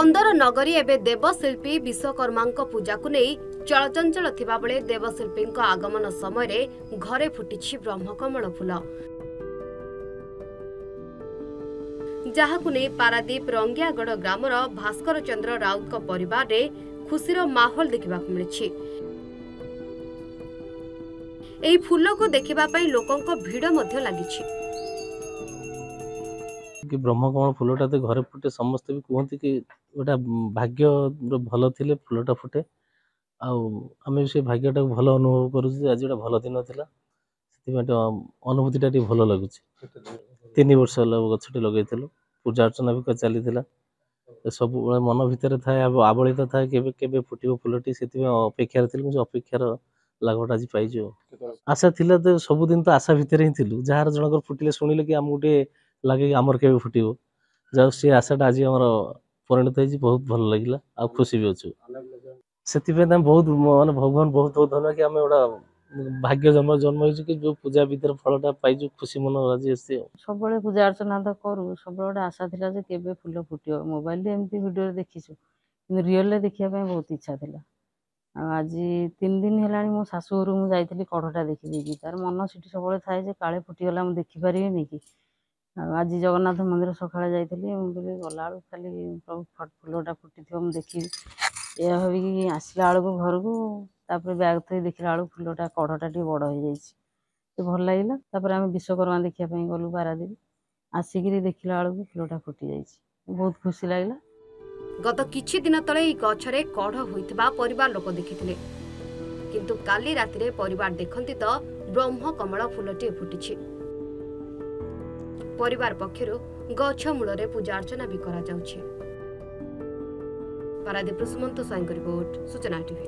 बंदर नगरी एवं देवशिल्पी विश्वकर्मा पूजा को नहीं चलचंचल थिबा बेले देवशिल्पी आगमन समय घरे फुटी ब्रह्मकमल फूल जहाकु नहीं पारादीप रंगियागढ़ ग्रामर भास्कर चंद्र राउत परिवार रे खुशीर माहौल देखा मिली। एही फूल को देखा लोकों भीड़ लगी। कि ब्रह्मकमल फूलटा तो घरे फुटे समस्ते भी कहते कि गोटा भाग्य भल थे फूलटा फुटे आम से भाग्यटा भल अनुभव करुँ। आज गोटे भल दिन था से अनुभूतिटा भल लगुच। 3 वर्ष गछटे लगे पूजा अर्चना भी चली सब मन भितर थाए आबलित थाए केबे फुटिबो फूलटी से अपेक्षार थी अपेक्षार लाभटा आज पाई। आशा थिला तो सबुदिन तो आशा भितर ही थिलु जार जनकर फुटिले शुणिले कि आम गोटे लगे आमर केबे फुटिबो जा से आशाटा आज आमर परिणत होई बहुत भल लगिला आ खुशी भी अच्छु। सेतिपे बहुत माने भगवान बहुत बहुत धन्यवाद कि आम गोटा भाग्य जन्म होइछ कि जो पूजा भीतर फलटा पाइजु खुशी मन आज आसी। सब पूजा अर्चना तो करूँ सब गोटे आशा थिला जे केबे फूल फुटियो मोबाइल एमती वीडियो देखीछु कि रियल देखिया बहुत इच्छा थिला। आज 3 दिन है मो शाशुघर मुझे जाइली कढ़टा देखी तार मन सीटी सब थाए जे काले फुटीगला मुझे देखिपारे कि आज जगन्नाथ मंदिर सकाଳେ जाइली मुझे गला खाली फूलटा फुटी थी मुझे देखी या भाविकी आसला बेलू घर को तापर बैग थी देखला बेलू फूलटा कढ़टा टे बड़ हो जाए भल लगे। आम विश्वकर्मा देखापी गलु पारादीप आसिक देखला बेलू फूलटा फुटी जाइए बहुत खुशी लगे। गत किछि दिन तले गछरे कढ़ होइतिबा परिवार लोक देखिथिले किंतु काली रातिरे परिवार देखंती तो ब्रह्मकमल फूलटी फुटिछि। परिवार पक्षरु गछ मूलरे पूजा अर्चना भी करा जाउछि। पारादीप सुमंत साईं रिपोर्ट सूचना टीवी।